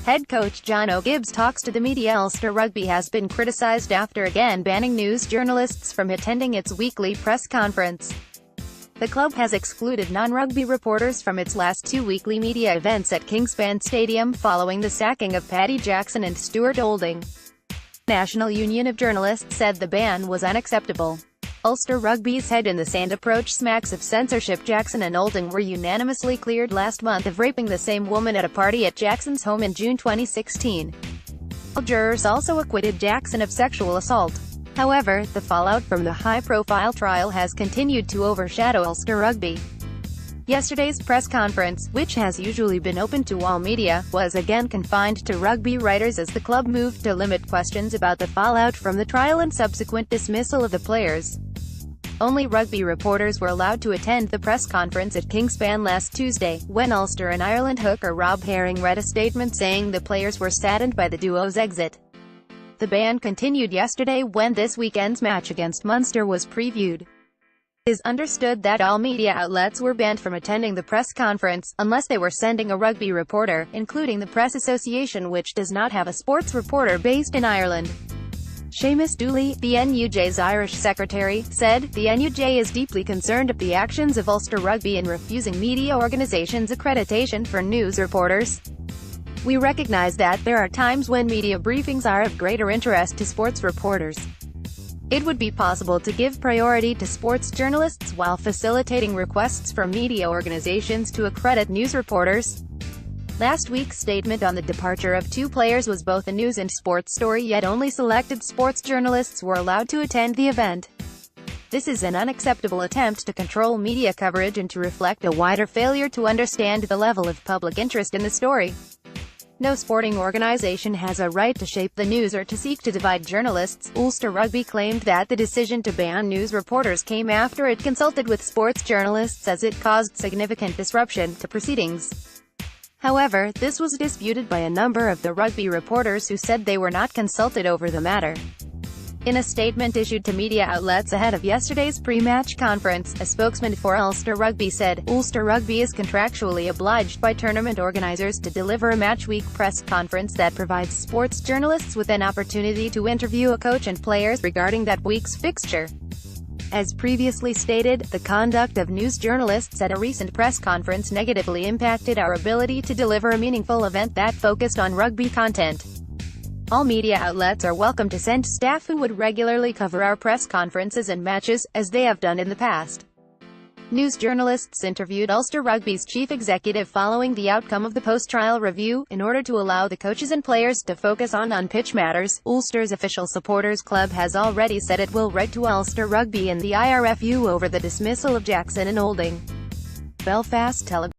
Head coach Jono Gibbes talks to the media. Ulster Rugby has been criticised after again banning news journalists from attending its weekly press conference. The club has excluded non-rugby reporters from its last two weekly media events at Kingspan Stadium following the sacking of Paddy and Stuart. National Union of Journalists said the ban was unacceptable. Ulster Rugby's head-in-the-sand approach smacks of censorship. Jackson and Olding were unanimously cleared last month of raping the same woman at a party at Jackson's home in June 2016. Jurors also acquitted Jackson of sexual assault. However, the fallout from the high-profile trial has continued to overshadow Ulster Rugby. Yesterday's press conference, which has usually been open to all media, was again confined to rugby writers as the club moved to limit questions about the fallout from the trial and subsequent dismissal of the players. Only rugby reporters were allowed to attend the press conference at Kingspan last Tuesday, when Ulster and Ireland hooker Rob Herring read a statement saying the players were saddened by the duo's exit. The ban continued yesterday when this weekend's match against Munster was previewed. It is understood that all media outlets were banned from attending the press conference, unless they were sending a rugby reporter, including the Press Association, which does not have a sports reporter based in Ireland. Seamus Dooley, the NUJ's Irish secretary, said, "The NUJ is deeply concerned at the actions of Ulster Rugby in refusing media organisations accreditation for news reporters. We recognise that there are times when media briefings are of greater interest to sports reporters. It would be possible to give priority to sports journalists while facilitating requests from media organisations to accredit news reporters." Last week's statement on the departure of two players was both a news and sports story, yet only selected sports journalists were allowed to attend the event. This is an unacceptable attempt to control media coverage and to reflect a wider failure to understand the level of public interest in the story. No sporting organisation has a right to shape the news or to seek to divide journalists. Ulster Rugby claimed that the decision to ban news reporters came after it consulted with sports journalists as it caused significant disruption to proceedings. However, this was disputed by a number of the rugby reporters who said they were not consulted over the matter. In a statement issued to media outlets ahead of yesterday's pre-match conference, a spokesman for Ulster Rugby said, "Ulster Rugby is contractually obliged by tournament organisers to deliver a match-week press conference that provides sports journalists with an opportunity to interview a coach and players regarding that week's fixture." As previously stated, the conduct of news journalists at a recent press conference negatively impacted our ability to deliver a meaningful event that focused on rugby content. All media outlets are welcome to send staff who would regularly cover our press conferences and matches, as they have done in the past. News journalists interviewed Ulster Rugby's chief executive following the outcome of the post-trial review, in order to allow the coaches and players to focus on on-pitch matters. Ulster's official supporters club has already said it will write to Ulster Rugby and the IRFU over the dismissal of Jackson and Olding. Belfast Telegraph.